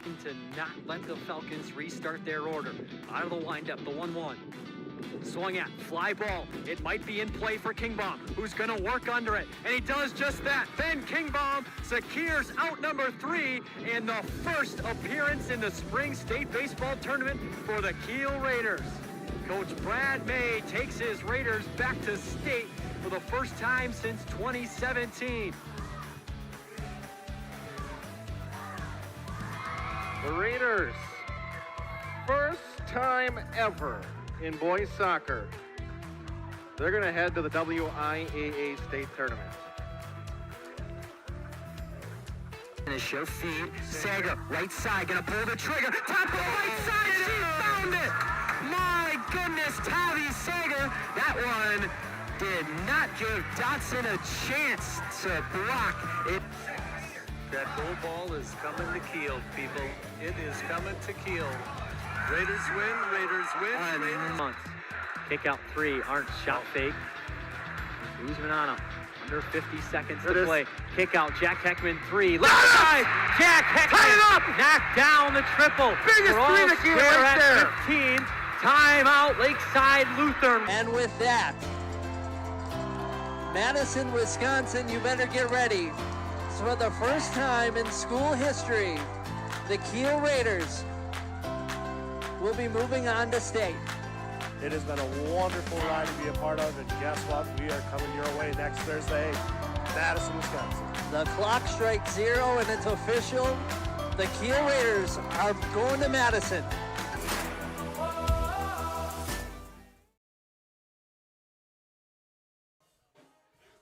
looking to not let the Falcons restart their order. Out of the windup, the 1-1. Swung at, fly ball. It might be in play for Kingbaum, who's going to work under it. And he does just that. Ben Kingbaum secures out number 3 in the first appearance in the Spring State Baseball Tournament for the Kiel Raiders. Coach Brad May takes his Raiders back to state for the first time since 2017. The Raiders, first time ever in boys soccer, they're going to head to the WIAA state tournament. And a show feed, Sager, right side, gonna pull the trigger, top of the right side, she found it! My goodness, Tavi Sager, that one did not give Dotson a chance to block it. That goal ball is coming to Kiel, people. It is coming to Kiel. Raiders win, Raiders win, Raiders. Kick out 3, Arndt shot fake. Usman on him. Under 50 seconds to play. Kick out, Jack Heckman 3. Left side, Jack Heckman knocked down the triple. Biggest three in the game right there. 15. Timeout, Lakeside Lutheran. And with that, Madison, Wisconsin, you better get ready. So for the first time in school history, the Kiel Raiders will be moving on to state. It has been a wonderful ride to be a part of, and guess what? We are coming your way next Thursday, Madison, Wisconsin. The clock strikes 0 and it's official. The Kiel Raiders are going to Madison.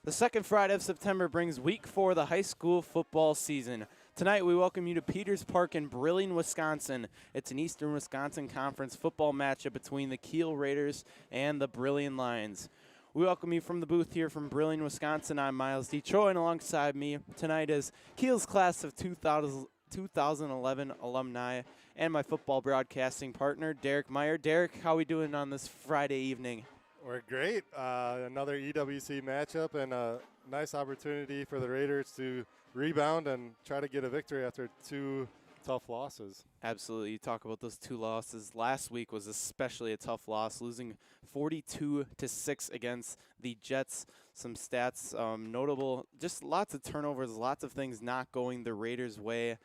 The second Friday of September brings week 4 of the high school football season. Tonight we welcome you to Peters Park in Brillion, Wisconsin. It's an Eastern Wisconsin Conference football matchup between the Kiel Raiders and the Brillion Lions. We welcome you from the booth here from Brillion, Wisconsin. I'm Miles D. Troy, and alongside me tonight is Kiel's class of 2011 alumni and my football broadcasting partner, Derek Meyer. Derek, how are we doing on this Friday evening? We're great. Another EWC matchup and a nice opportunity for the Raiders to rebound and try to get a victory after 2 tough losses. Absolutely. You talk about those 2 losses. Last week was especially a tough loss, losing 42-6 against the Jets. Some stats notable, just lots of turnovers, lots of things not going the Raiders' way.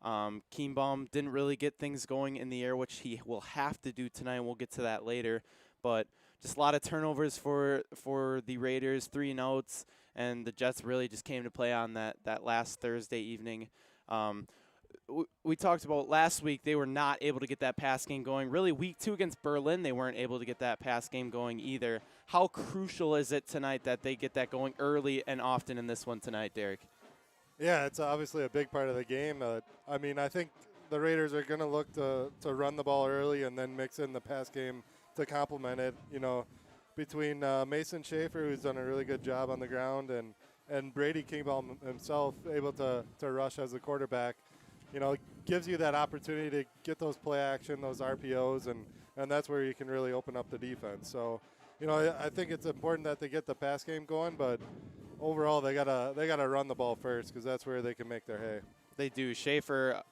Keenbaum didn't really get things going in the air, which he will have to do tonight, and we'll get to that later. But just a lot of turnovers for the Raiders, 3 and outs, and the Jets really just came to play on that last Thursday evening. We talked about last week they were not able to get that pass game going. Really, week 2 against Berlin, they weren't able to get that pass game going either. How crucial is it tonight that they get that going early and often in this one tonight, Derek? Yeah, it's obviously a big part of the game. I mean, I think the Raiders are going to look to run the ball early and then mix in the pass game to complement it, between Mason Schaefer, who's done a really good job on the ground, and Brady Kingbaum himself able to rush as a quarterback, gives you that opportunity to get those play action, those RPOs, and that's where you can really open up the defense. So, I think it's important that they get the pass game going, but overall they gotta run the ball first because that's where they can make their hay. They do. Schaefer,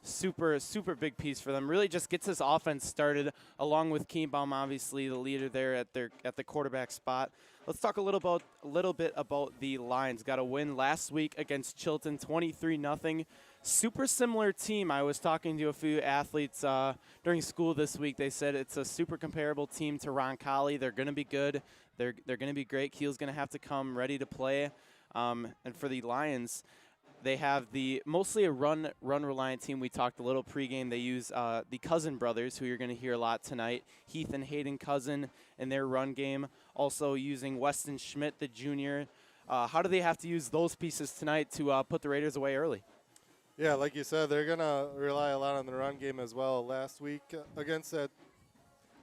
super big piece for them. Really just gets this offense started, along with Keenbaum, obviously the leader there at the quarterback spot. Let's talk a little bit about the Lions. Got a win last week against Chilton, 23-0. Super similar team. I was talking to a few athletes during school this week. They said it's a super comparable team to Roncalli. They're going to be good. They're going to be great. Kiel's going to have to come ready to play. And for the Lions, they have mostly a run reliant team. We talked a little pregame. They use the Cousin brothers, who you're going to hear a lot tonight. Heath and Hayden Cousin in their run game. Also using Weston Schmidt, the junior. How do they have to use those pieces tonight to put the Raiders away early? Yeah, like you said, they're going to rely a lot on the run game as well. Last week against that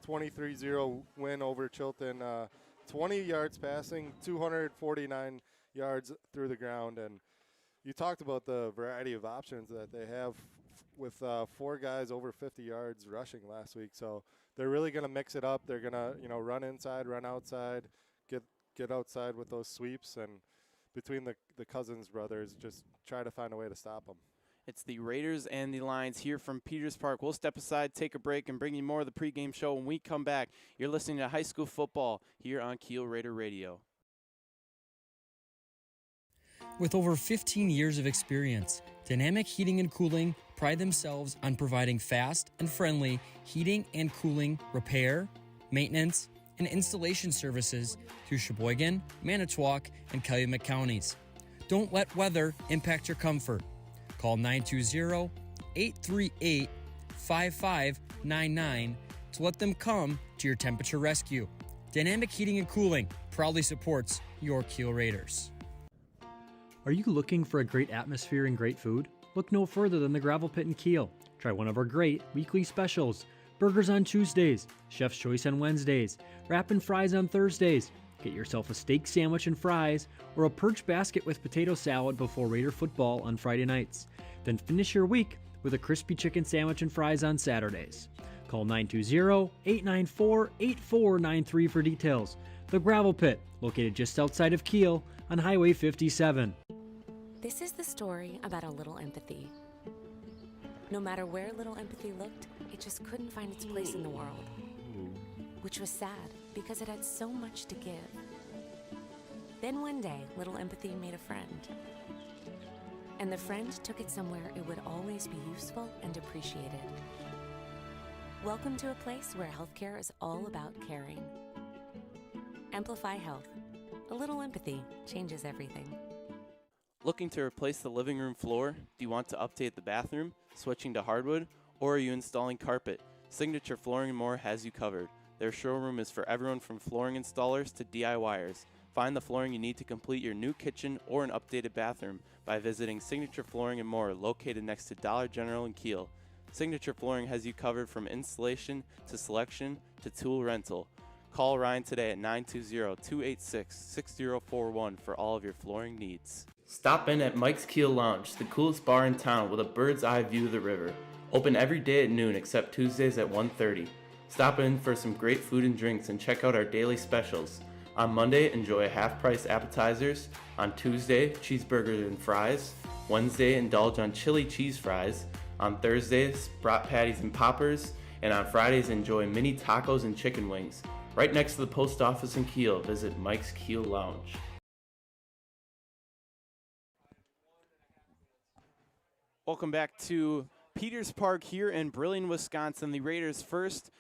23-0 win over Chilton, 20 yards passing, 249 yards through the ground, and you talked about the variety of options that they have with 4 guys over 50 yards rushing last week. So they're really going to mix it up. They're going to, run inside, run outside, get outside with those sweeps, and between the Cousins brothers, just try to find a way to stop them. It's the Raiders and the Lions here from Peters Park. We'll step aside, take a break, and bring you more of the pregame show when we come back. You're listening to high school football here on Kiel Raider Radio. With over 15 years of experience, Dynamic Heating and Cooling pride themselves on providing fast and friendly heating and cooling repair, maintenance, and installation services through Sheboygan, Manitowoc, and Calumet counties. Don't let weather impact your comfort. Call 920-838-5599 to let them come to your temperature rescue. Dynamic Heating and Cooling proudly supports your Kiel Raiders. Are you looking for a great atmosphere and great food? Look no further than the Gravel Pit in Kiel. Try one of our great weekly specials. Burgers on Tuesdays, Chef's Choice on Wednesdays, wrap and fries on Thursdays. Get yourself a steak sandwich and fries or a perch basket with potato salad before Raider football on Friday nights. Then finish your week with a crispy chicken sandwich and fries on Saturdays. Call 920-894-8493 for details. The Gravel Pit, located just outside of Kiel on Highway 57. This is the story about a little empathy. No matter where little empathy looked, it just couldn't find its place in the world. Which was sad, because it had so much to give. Then one day, little empathy made a friend. And the friend took it somewhere it would always be useful and appreciated. Welcome to a place where healthcare is all about caring. Amplify Health. A little empathy changes everything. Looking to replace the living room floor? Do you want to update the bathroom, switching to hardwood, or are you installing carpet? Signature Flooring & More has you covered. Their showroom is for everyone from flooring installers to DIYers. Find the flooring you need to complete your new kitchen or an updated bathroom by visiting Signature Flooring & More, located next to Dollar General in Kiel. Signature Flooring has you covered from installation to selection to tool rental. Call Ryan today at 920-286-6041 for all of your flooring needs. Stop in at Mike's Kiel Lounge, the coolest bar in town with a bird's eye view of the river. Open every day at noon except Tuesdays at 1:30. Stop in for some great food and drinks and check out our daily specials. On Monday, enjoy half-price appetizers. On Tuesday, cheeseburgers and fries. Wednesday, indulge on chili cheese fries. On Thursdays, brat patties and poppers. And on Fridays, enjoy mini tacos and chicken wings. Right next to the post office in Kiel, visit Mike's Kiel Lounge. Welcome back to Peters Park here in Brillion, Wisconsin. The Raiders' first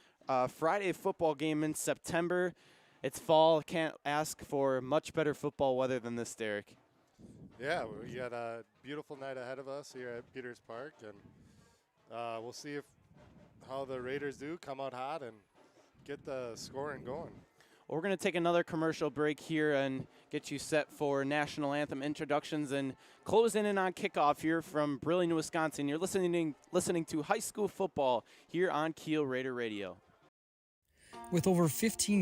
Friday football game in September. It's fall. Can't ask for much better football weather than this, Derek. Yeah, we got a beautiful night ahead of us here at Peters Park, and we'll see how the Raiders do, come out hot and get the scoring going. Well, we're going to take another commercial break here and get you set for national anthem introductions and closing in on kickoff here from Brillion, Wisconsin. You're listening to high school football here on Kiel Raider Radio. With over 15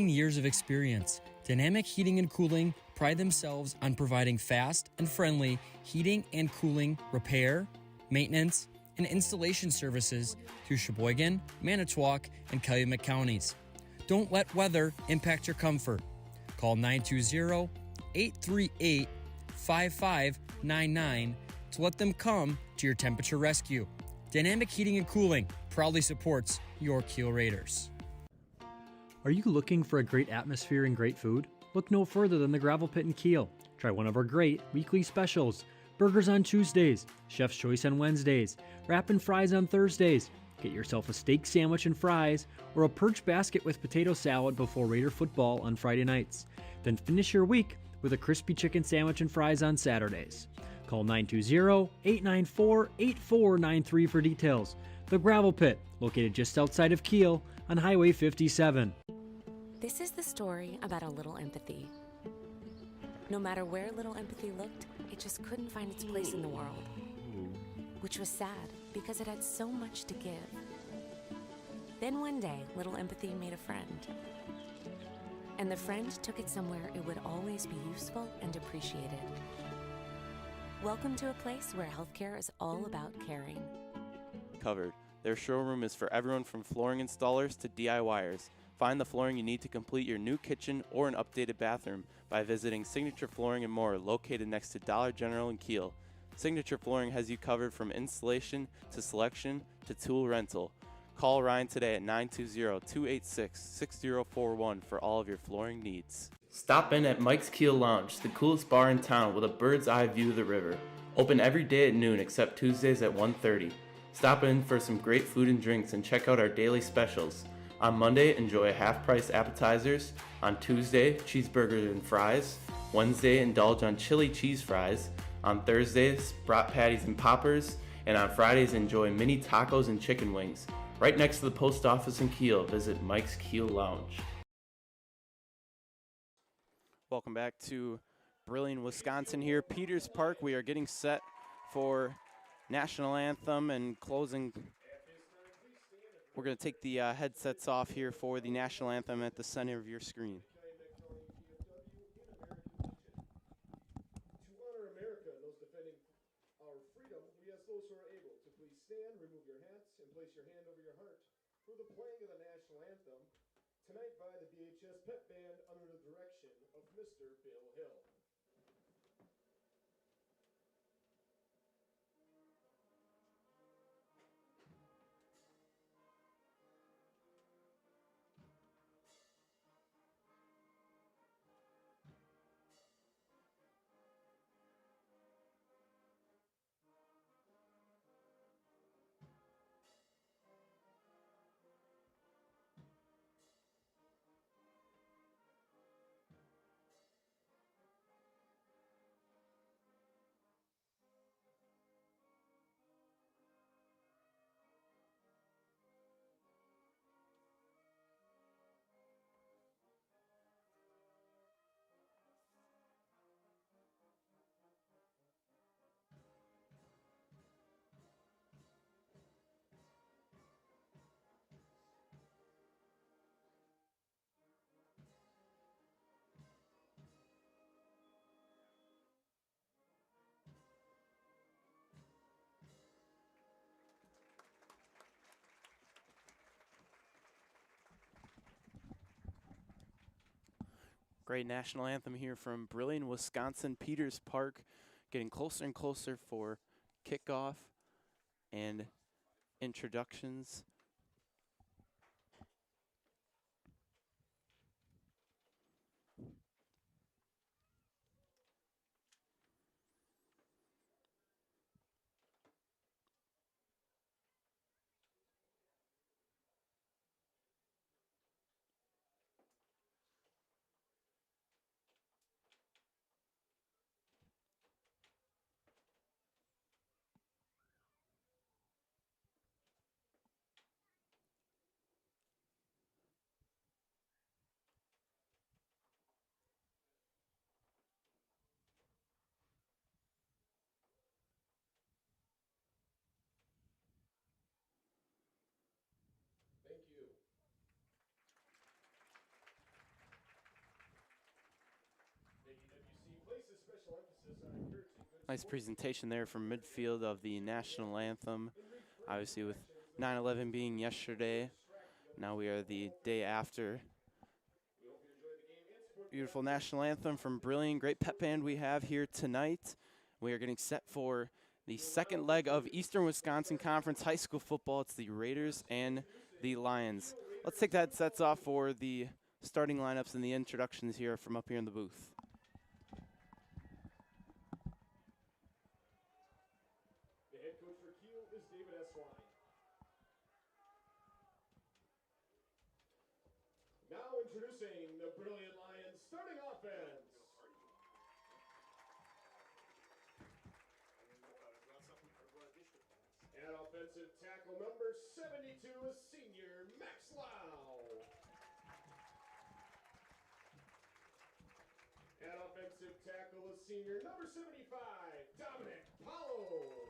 years of experience, Dynamic Heating and Cooling pride themselves on providing fast and friendly heating and cooling repair, maintenance, and installation services through Sheboygan, Manitowoc, and Calumet counties. Don't let weather impact your comfort. Call 920-838-5599 to let them come to your temperature rescue. Dynamic Heating and Cooling proudly supports your Kiel Raiders. Are you looking for a great atmosphere and great food? Look no further than the Gravel Pit in Kiel. Try one of our great weekly specials. Burgers on Tuesdays, Chef's Choice on Wednesdays, wrap and fries on Thursdays. Get yourself a steak sandwich and fries or a perch basket with potato salad before Raider football on Friday nights. Then finish your week with a crispy chicken sandwich and fries on Saturdays. Call 920-894-8493 for details. The Gravel Pit, located just outside of Kiel on Highway 57. This is the story about a little empathy. No matter where little empathy looked, it just couldn't find its place in the world. Which was sad, because it had so much to give. Then one day, little empathy made a friend. And the friend took it somewhere it would always be useful and appreciated. Welcome to a place where healthcare is all about caring. Covered. Their showroom is for everyone from flooring installers to DIYers. Find the flooring you need to complete your new kitchen or an updated bathroom by visiting Signature Flooring and More, located next to Dollar General in Kiel. Signature Flooring has you covered from installation to selection to tool rental. Call Ryan today at 920-286-6041 for all of your flooring needs. Stop in at Mike's Kiel Lounge, the coolest bar in town with a bird's eye view of the river. Open every day at noon except Tuesdays at 1:30. Stop in for some great food and drinks and check out our daily specials. On Monday, enjoy half-price appetizers. On Tuesday, cheeseburgers and fries. Wednesday, indulge on chili cheese fries. On Thursdays, brat patties and poppers. And on Fridays, enjoy mini tacos and chicken wings. Right next to the post office in Kiel, visit Mike's Kiel Lounge. Welcome back to Brillion, Wisconsin here. Peters Park, we are getting set for National Anthem and closing. We're going to take the headsets off here for the National Anthem at the center of your screen. To honor America and those defending our freedom, we ask those who are able to please stand, remove your hats, and place your hand over your heart for the playing of the National Anthem, tonight by the BHS Pep Band under the direction of Mr. Bill Hill. Great National Anthem here from Brillion, Wisconsin. Peters Park getting closer and closer for kickoff and introductions. Thank you. WWC places special emphasis on encouraging good Nice presentation there from midfield of the National Anthem. Obviously with 9/11 being yesterday, now we are the day after. Beautiful National Anthem from Brillion. Great pep band we have here tonight. We are getting set for the second leg of Eastern Wisconsin Conference High School football. It's the Raiders and the Lions. Let's take the headsets off for the starting lineups and the introductions here from up here in the booth. The head coach for Kiel is David S. Wine. Now introducing the Brillion Lions starting offense. At offensive tackle number 72 is senior Max Lau. At offensive tackle is senior number 75, Dominic Paulo.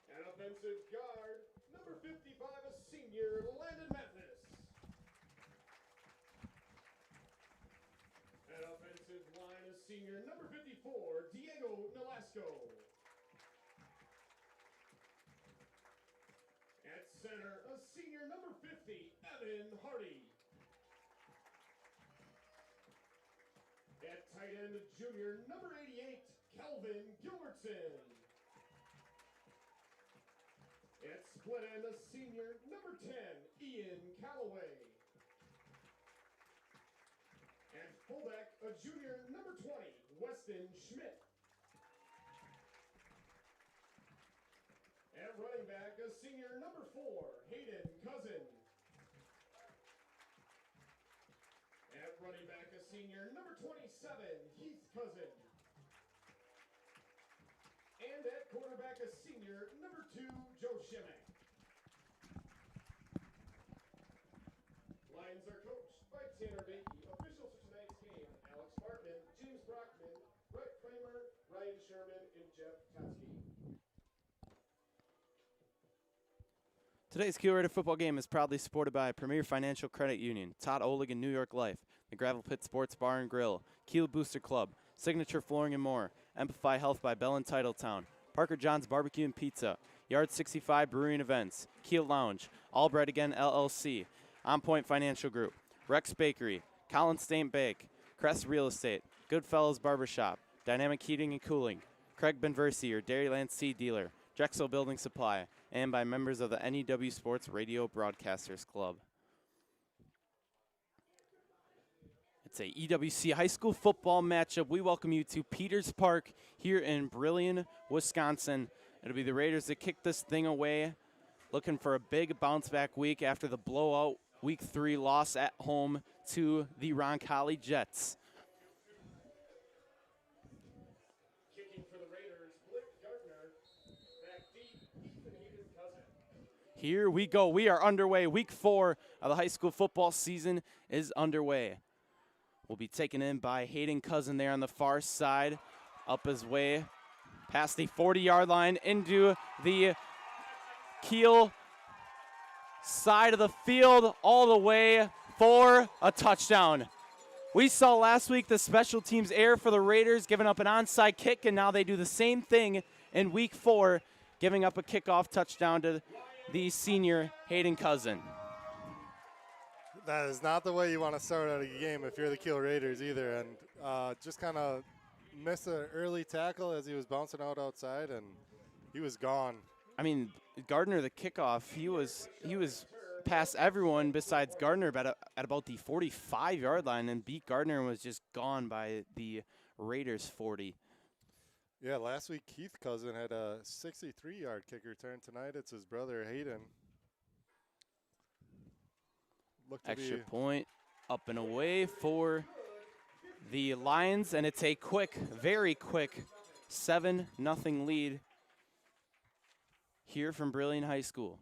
At offensive guard, number 55 is senior Landon Mathis. At offensive line is senior number 54, Diego Nolasco. At center, a senior senior number 50, Evan Hardy. At tight end, junior number 88, Kelvin Gilbertson. At split end, senior number 10, Ian Calloway. At fullback, a junior number 20, Weston Schmidt. At running back, a senior number 4, Hayden Cousin. At running back, a senior number 27, Heath Cousin. And at quarterback, a senior number 2, Joe Shemek. Lions are coached by Tanner Bakey. Officials for tonight's game, Alex Bartman, James Brockman, Brett Kramer, Ryan Sherman, and Jeff Kotsky. Today's Kiel Raider football game is proudly supported by Premier Financial Credit Union, Todd Olig and New York Life, the Gravel Pit Sports Bar and Grill, Kiel Booster Club, Signature Flooring and More, Amplify Health by Bell and Titletown, Parker John's Barbecue and Pizza, Yard 65 Brewery and Events, Kiel Lounge, Albright Again LLC, On Point Financial Group, Rex Bakery, Collins State Bake, Crest Real Estate, Goodfellas Barbershop, Dynamic Heating and Cooling, Craig Benversi, your Dairyland Seed Dealer, Drexel Building Supply, and by members of the NEW Sports Radio Broadcasters Club. It's a EWC high school football matchup. We welcome you to Peters Park here in Brillion, Wisconsin. It'll be the Raiders that kick this thing away, looking for a big bounce back week after the blowout Week 3 loss at home to the Roncalli Jets. Kicking for the Raiders, Blake Gardner. Back deep, Ethan Hayden Cousin. Here we go. We are underway. Week 4 of the high school football season is underway. Will be taken in by Hayden Cousin there on the far side, up his way past the 40-yard line into the Kiel side of the field, all the way for a touchdown. We saw last week the special teams error for the Raiders, giving up an onside kick, and now they do the same thing in Week 4, giving up a kickoff touchdown to the senior Hayden Cousin. That is not the way you want to start out a game if you're the Kiel Raiders either. And just kind of missed an early tackle as he was bouncing out outside, and he was gone. I mean, Gardner, the kickoff, he was past everyone besides Gardner at about the 45-yard line, and beat Gardner and was just gone by the Raiders 40. Yeah, last week Keith Cousin had a 63-yard kick return. Tonight it's his brother Hayden. Extra point up and away for the Lions, and it's a quick, very quick 7-0 lead here from Brillion High School.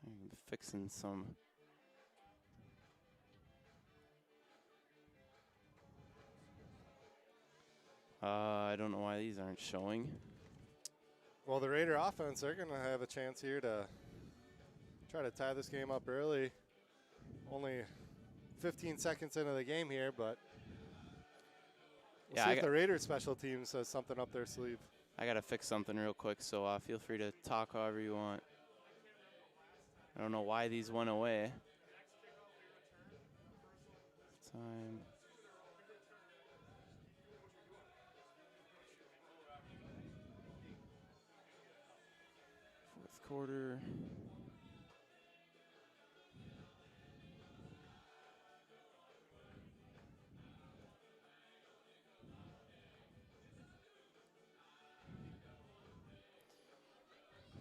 I'm fixing some. I don't know why these aren't showing. Well, the Raider offense, they're going to have a chance here to try to tie this game up early. Only 15 seconds into the game here, but we'll see if the Raiders special teams has something up their sleeve. I got to fix something real quick, so feel free to talk however you want. I don't know why these went away. Time. Fourth quarter.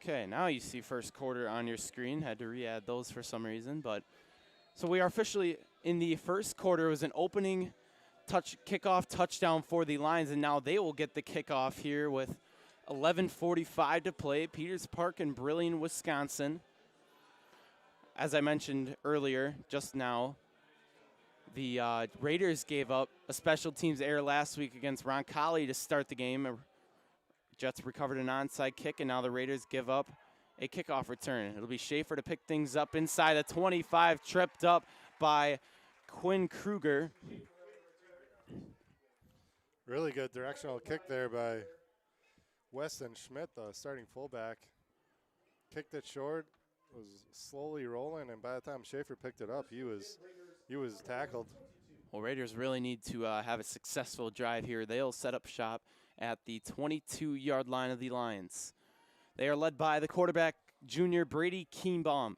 Okay, now you see first quarter on your screen. Had to re-add those for some reason, but so we are officially in the first quarter. It was an opening kickoff touchdown for the Lions, and now they will get the kickoff here with 11:45 to play. Peters Park in Brillion, Wisconsin. As I mentioned earlier, just now, the Raiders gave up a special teams error last week against Roncalli to start the game. Jets recovered an onside kick, and now the Raiders give up a kickoff return. It'll be Schaefer to pick things up inside the 25, tripped up by Quinn Kruger. Really good directional kick there by Weston Schmidt, the starting fullback. Kicked it short, was slowly rolling, and by the time Schaefer picked it up, he was tackled. Well, Raiders really need to have a successful drive here. They'll set up shop at the 22-yard line of the Lions. They are led by the quarterback, junior Brady Keenbaum.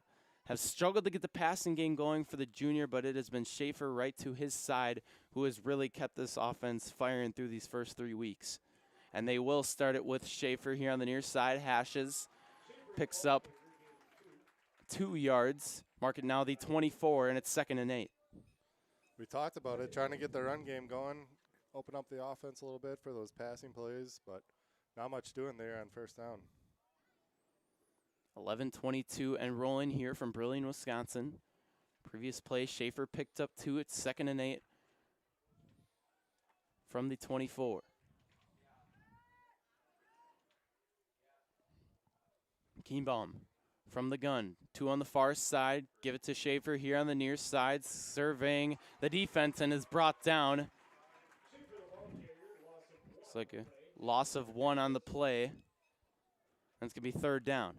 Have struggled to get the passing game going for the junior, but it has been Schaefer right to his side who has really kept this offense firing through these first 3 weeks. And they will start it with Schaefer here on the near side. Hashes, picks up 2 yards, mark it now the 24, and it's 2nd and 8. We talked about it, trying to get the run game going, open up the offense a little bit for those passing plays, but not much doing there on first down. 11:22 and rolling here from Brillion, Wisconsin. Previous play, Schaefer picked up 2. It's 2nd and 8 from the 24. Keenbaum from the gun. 2 on the far side. Give it to Schaefer here on the near side, surveying the defense, and is brought down. Looks like a loss of 1 on the play. That's going to be 3rd down.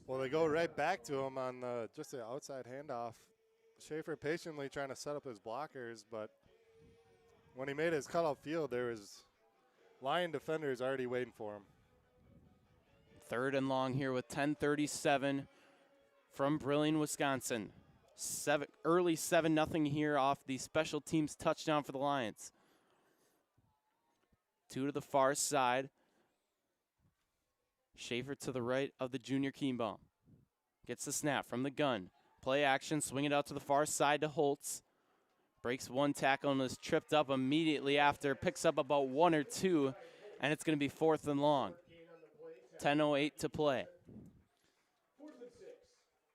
Well, they go right back to him on just the outside handoff. Schaefer patiently trying to set up his blockers, but when he made his cutoff field, there was Lion defenders already waiting for him. 3rd and long here with 10:37 from Brillion, Wisconsin. Early 7-0 here off the special teams touchdown for the Lions. 2 to the far side. Schaefer to the right of the junior Keenbaum. Gets the snap from the gun. Play action, swing it out to the far side to Holtz. Breaks 1 tackle and is tripped up immediately after. Picks up about 1 or 2, and it's going to be 4th and long. 10:08 to play.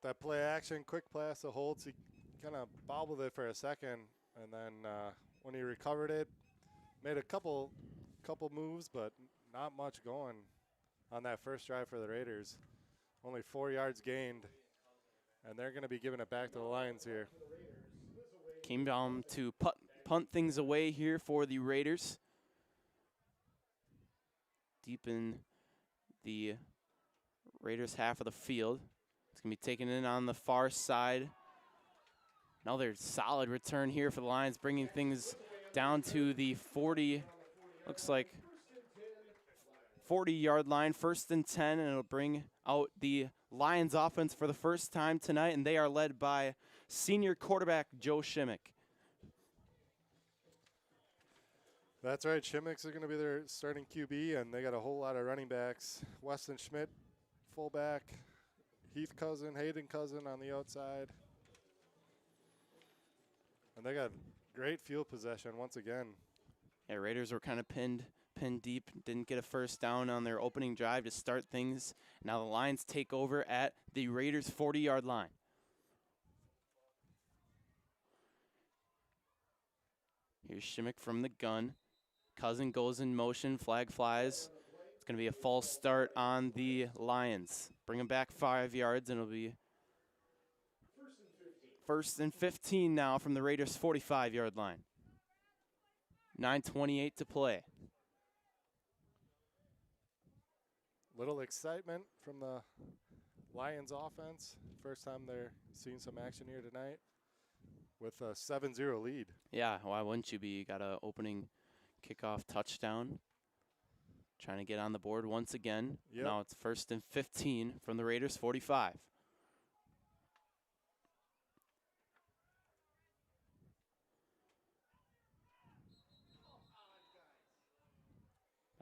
That play action, quick pass to Holtz. He kind of bobbled it for a second, and then when he recovered it, made a couple moves, but not much going on that first drive for the Raiders. Only 4 yards gained, and they're going to be giving it back to the Lions here. Keenbaum to punt things away here for the Raiders. Deep in the Raiders half of the field. It's going to be taken in on the far side. Another solid return here for the Lions, bringing things down to the 40, looks like 40-yard line, 1st and 10, and it'll bring out the Lions offense for the first time tonight, and they are led by senior quarterback Joe Shimmick. That's right. Shimmick's going to be their starting QB, and they got a whole lot of running backs. Weston Schmidt, fullback. Heath Cousin, Hayden Cousin on the outside. And they got great field possession once again. Yeah, Raiders were kind of pinned deep. Didn't get a first down on their opening drive to start things. Now the Lions take over at the Raiders' 40-yard line. Here's Shimmick from the gun. Cousin goes in motion, flag flies. It's going to be a false start on the Lions. Bring them back 5 yards, and it'll be 1st and 15 now from the Raiders' 45-yard line. 9:28 to play. Little excitement from the Lions offense. First time they're seeing some action here tonight with a 7-0 lead. Yeah, why wouldn't you be? You got an opening kickoff touchdown. Trying to get on the board once again. Yep. Now it's 1st and 15 from the Raiders' 45.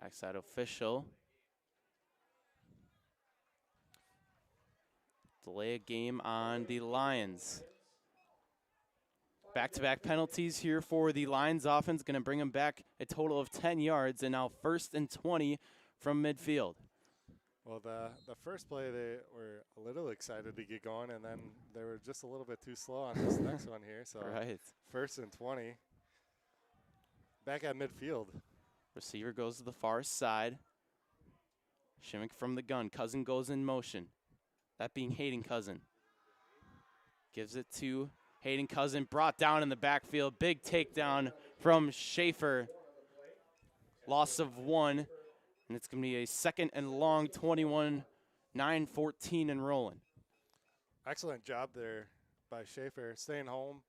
Backside official. Delay a game on the Lions. Back-to-back penalties here for the Lions offense. Going to bring them back a total of 10 yards, and now 1st and 20 from midfield. Well, the first play, they were a little excited to get going, and then they were just a little bit too slow on this next one here. So right. 1st and 20. Back at midfield. Receiver goes to the far side. Shimmick from the gun. Cousin goes in motion. That being Hayden Cousin. Gives it to Hayden Cousin, brought down in the backfield. Big takedown from Schaefer. Loss of 1, and it's going to be a 2nd and long, 21, 9-14 and rolling. Excellent job there by Schaefer, staying home.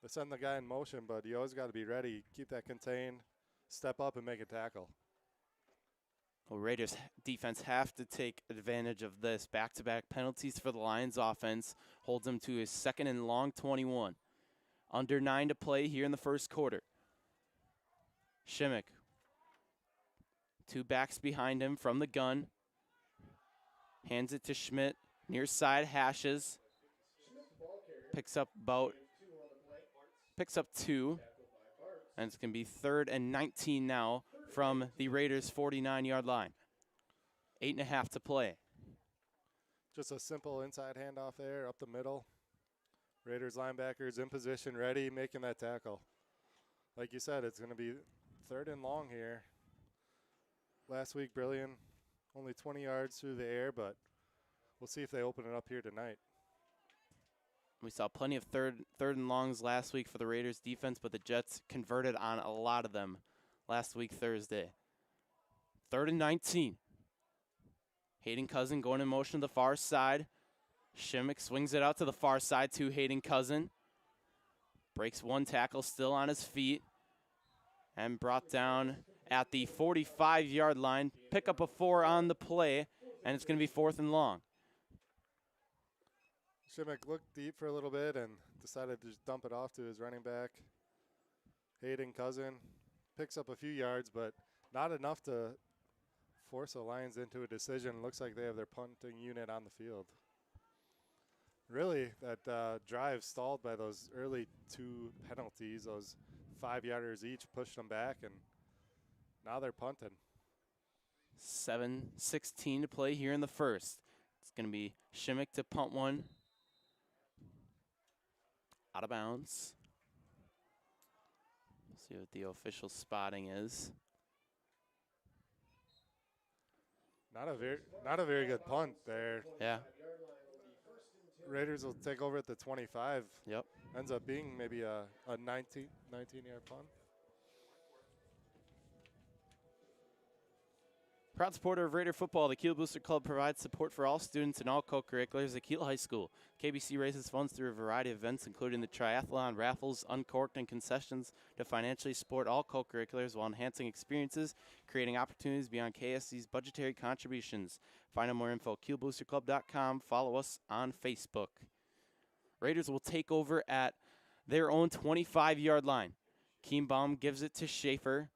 They send the guy in motion, but you always got to be ready. Keep that contained, step up, and make a tackle. Well, Raiders defense have to take advantage of this. Back-to-back penalties for the Lions offense holds them to a 2nd and long 21. Under 9 to play here in the first quarter. Shimmick. 2 backs behind him from the gun. Hands it to Schmidt. Near side, hashes. Picks up 2. And it's going to be 3rd and 19 now from the Raiders' 49-yard line. 8.5 to play. Just a simple inside handoff there, up the middle. Raiders linebackers in position, ready, making that tackle. Like you said, it's going to be 3rd and long here. Last week, Brillion, only 20 yards through the air, but we'll see if they open it up here tonight. We saw plenty of third and longs last week for the Raiders defense, but the Jets converted on a lot of them last week Thursday. 3rd and 19. Hayden Cousin going in motion to the far side. Shimmick swings it out to the far side to Hayden Cousin. Breaks 1 tackle, still on his feet. And brought down at the 45-yard line. Pick up a 4 on the play, and it's going to be 4th and long. Shimmick looked deep for a little bit and decided to just dump it off to his running back. Hayden Cousin picks up a few yards, but not enough to force the Lions into a decision. Looks like they have their punting unit on the field. Really, that drive stalled by those early 2 penalties. Those 5-yarders each pushed them back, and now they're punting. 7:16 to play here in the first. It's going to be Shimmick to punt one. Out of bounds. See what the official spotting is. Not a very good punt there. Yeah. Raiders will take over at the 25. Yep. Ends up being maybe a 19-yard punt. Proud supporter of Raider football, the Kiel Booster Club provides support for all students and all co-curriculars at Kiel High School. KBC raises funds through a variety of events, including the triathlon, raffles, uncorked, and concessions to financially support all co-curriculars while enhancing experiences, creating opportunities beyond KSC's budgetary contributions. Find out more info at kielboosterclub.com. Follow us on Facebook. Raiders will take over at their own 25-yard line. Kienbaum gives it to Schaefer.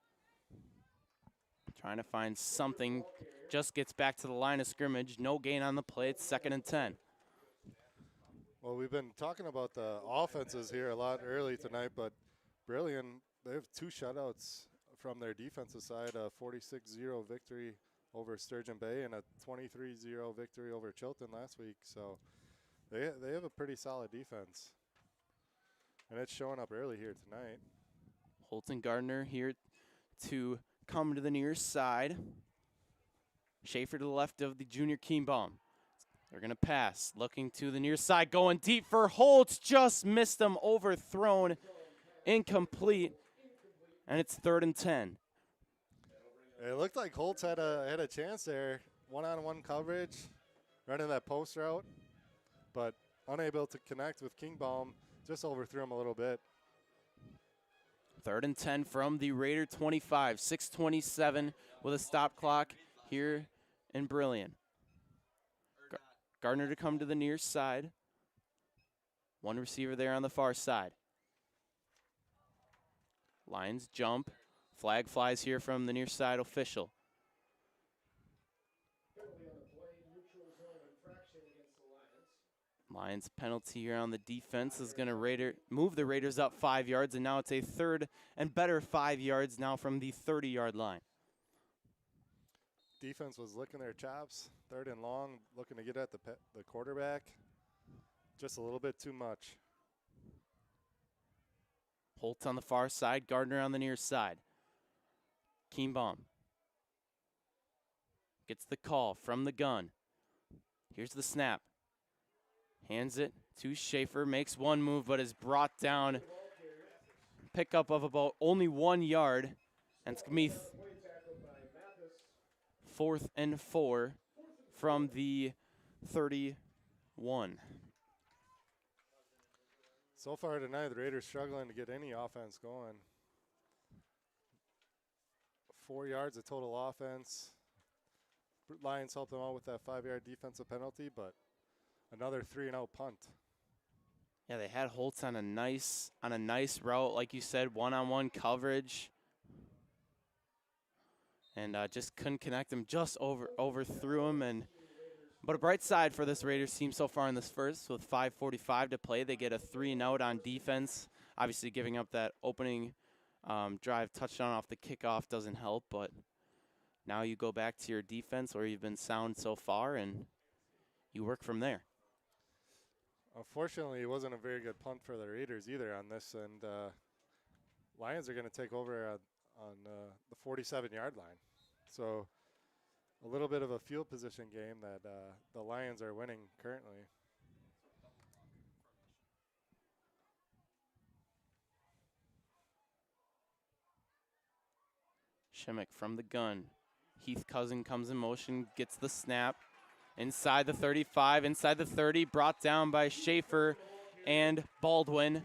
Trying to find something, just gets back to the line of scrimmage. No gain on the play. It's 2nd and 10. Well, we've been talking about the offenses here a lot early tonight, but Brillion, they have 2 shutouts from their defensive side, a 46-0 victory over Sturgeon Bay and a 23-0 victory over Chilton last week. So they have a pretty solid defense. And it's showing up early here tonight. Holton Gardner here to come to the near side. Schaefer to the left of the junior Kienbaum. They're going to pass, looking to the near side, going deep for Holtz. Just missed him, overthrown, incomplete, and it's 3rd and 10. It looked like Holtz had a chance there. One-on-one coverage, running that post route, but unable to connect with Kienbaum. Just overthrew him a little bit. 3rd and 10 from the Raider 25. 6:27 with a stop clock here in Brillion. Gardner to come to the near side. One receiver there on the far side. Lions jump. Flag flies here from the near side official. Lions penalty here on the defense is going to move the Raiders up 5 yards, and now it's a 3rd and better 5 yards now from the 30-yard line. Defense was licking their chops. 3rd and long, looking to get at the quarterback. Just a little bit too much. Holt on the far side, Gardner on the near side. Kienbaum gets the call from the gun. Here's the snap. Hands it to Schaefer, makes one move, but is brought down. Pickup of about only 1 yard, and it's going to be 4th and 4 from the 31. So far tonight, the Raiders struggling to get any offense going. 4 yards of total offense. Lions helped them out with that 5-yard defensive penalty, but another 3-and-out punt. Yeah, they had Holtz on a nice route, like you said, one-on-one coverage, and just couldn't connect him. Just overthrew him. But a bright side for this Raiders team so far in this first, with 5:45 to play, they get a 3-and-out on defense. Obviously, giving up that opening drive touchdown off the kickoff doesn't help, but now you go back to your defense where you've been sound so far, and you work from there. Unfortunately, it wasn't a very good punt for the Raiders either on this, and Lions are going to take over on the 47-yard line. So a little bit of a field position game that the Lions are winning currently. Shimmick from the gun. Heath Cousin comes in motion, gets the snap. Inside the 35, inside the 30, brought down by Schaefer and Baldwin.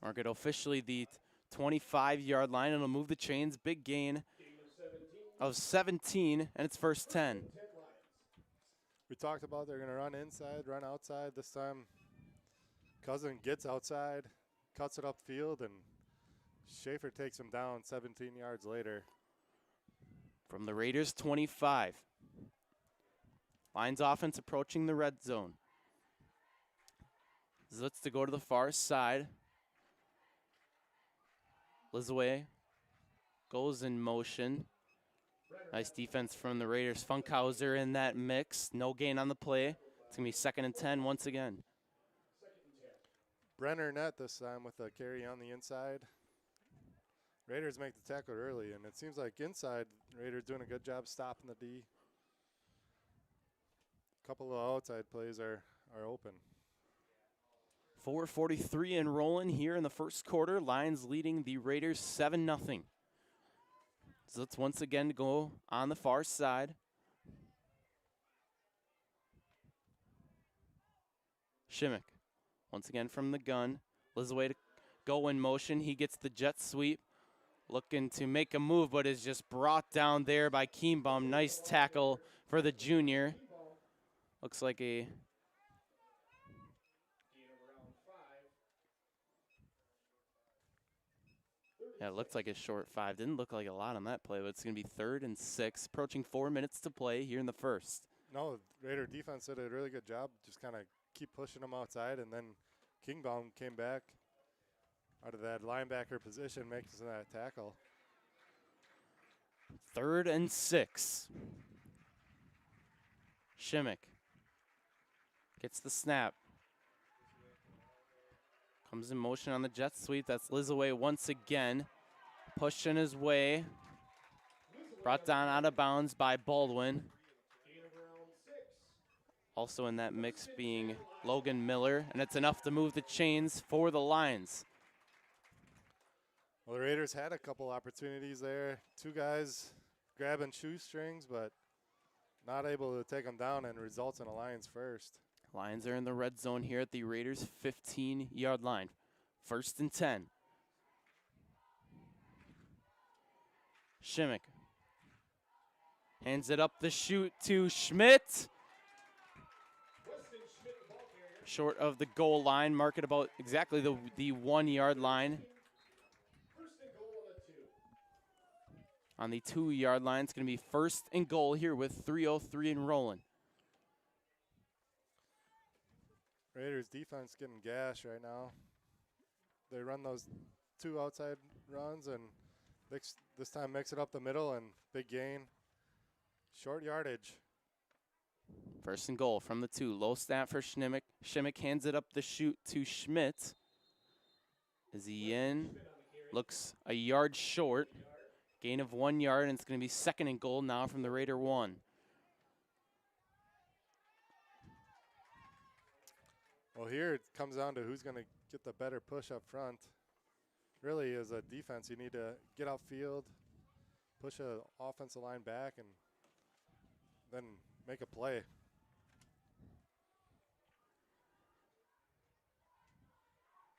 Mark it officially the 25-yard line, and it'll move the chains. Big gain of 17, and it's first 10. We talked about they're going to run inside, run outside. This time, Cousin gets outside, cuts it upfield, and Schaefer takes him down 17 yards later. From the Raiders 25. Lions offense approaching the red zone. Zlitz to go to the far side. Lizaway goes in motion. Nice defense from the Raiders. Funkhauser in that mix. No gain on the play. It's going to be 2nd and 10 once again. Brenner net this time with a carry on the inside. Raiders make the tackle early, and it seems like inside, Raiders doing a good job stopping the D. A couple of outside plays are open. 4:43 and rolling here in the first quarter. Lions leading the Raiders 7-0. So let's once again go on the far side. Shimmick once again from the gun. Lizaway to go in motion. He gets the jet sweep. Looking to make a move, but is just brought down there by Kienbaum. Nice tackle for the junior. Looks like a... Yeah, it looked like a short 5. Didn't look like a lot on that play, but it's going to be 3rd and 6. Approaching 4 minutes to play here in the first. No, Raider defense did a really good job. Just kind of keep pushing them outside, and then Kienbaum came back out of that linebacker position, makes that tackle. 3rd and 6. Shimmick gets the snap. Comes in motion on the jet sweep. That's Lizaway once again. Pushing his way. Brought down out of bounds by Baldwin. Also in that mix being Logan Miller, and it's enough to move the chains for the Lions. Well, the Raiders had a couple opportunities there. 2 guys grabbing shoestrings, but not able to take them down, and results in a Lions first. Lions are in the red zone here at the Raiders' 15-yard line. 1st and 10. Shimmick hands it up the chute to Schmidt. Short of the goal line, mark it about exactly the 1-yard line. On the 2-yard line, it's going to be 1st and goal here with 3:03 and rolling. Raiders defense getting gashed right now. They run those 2 outside runs, and this time mix it up the middle, and big gain. Short yardage. 1st and goal from the 2. Low snap for Schimmick. Schimmick hands it up the chute to Schmidt. Is he in? Looks a yard short. Gain of 1 yard, and it's going to be 2nd and goal now from the Raider 1. Well, here it comes down to who's going to get the better push up front. Really, as a defense, you need to get outfield, push an offensive line back, and then make a play.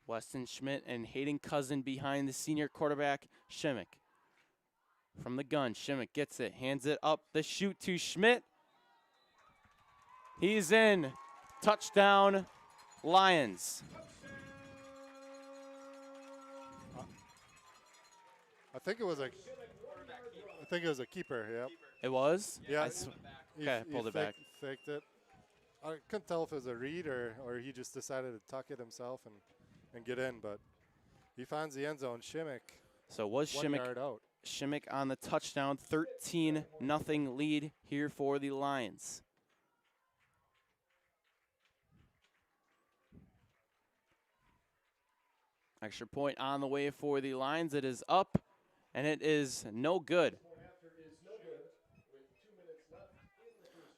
Weston Schmidt and Hayden Cousin behind the senior quarterback, Shimmick. From the gun, Shimmick gets it, hands it up the chute to Schmidt. He's in. Touchdown, Lions. I think it was a keeper. Yep. It was? Yeah. Okay, pulled it back. Faked it. I couldn't tell if it was a read or he just decided to tuck it himself and get in, but he finds the end zone. Shimmick. So was 1 yard out. Shimmick on the touchdown, 13-0 lead here for the Lions. Extra point on the way for the Lions. It is up, and it is no good.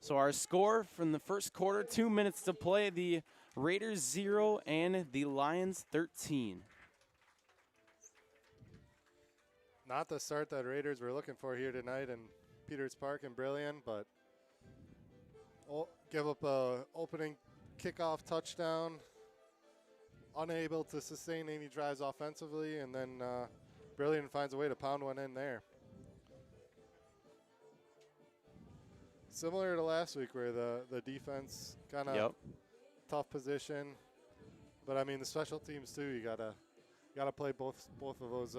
So our score from the first quarter, 2 minutes to play, the Raiders 0 and the Lions 13. Not the start that Raiders were looking for here tonight in Peters Park and Brillion, but give up a opening kickoff touchdown, unable to sustain any drives offensively, and then Brillion finds a way to pound one in there. Similar to last week where the defense kind of tough position, but I mean the special teams too. You gotta play both of those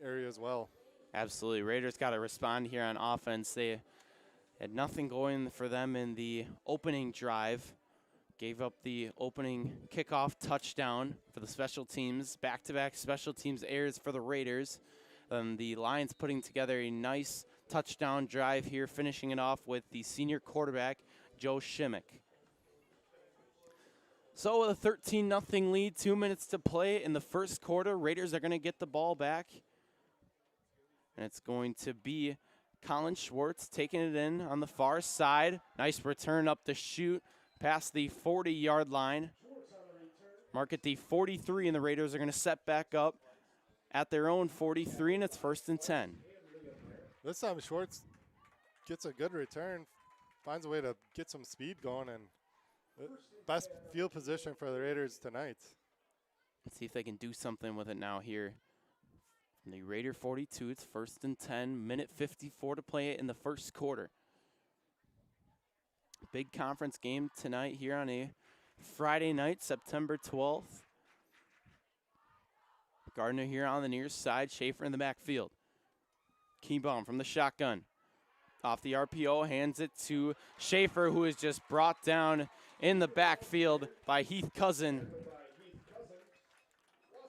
areas well. Absolutely, Raiders got to respond here on offense. They had nothing going for them in the opening drive. Gave up the opening kickoff touchdown for the special teams. Back-to-back special teams errors for the Raiders. The Lions putting together a nice touchdown drive here, finishing it off with the senior quarterback, Joe Shimmick. So with a 13-0 lead, 2 minutes to play in the first quarter, Raiders are going to get the ball back. And it's going to be Colin Schwartz taking it in on the far side. Nice return up the chute past the 40-yard line. Mark at the 43, and the Raiders are going to set back up at their own 43, and it's 1st and 10. This time Schwartz gets a good return, finds a way to get some speed going, and best field position for the Raiders tonight. Let's see if they can do something with it now here. From the Raider 42, it's 1st and 10, minute 54 to play in the first quarter. Big conference game tonight here on a Friday night, September 12th. Gardner here on the near side, Schaefer in the backfield. Keybaum from the shotgun. Off the RPO, hands it to Schaefer, who is just brought down in the backfield by Heath Cousin.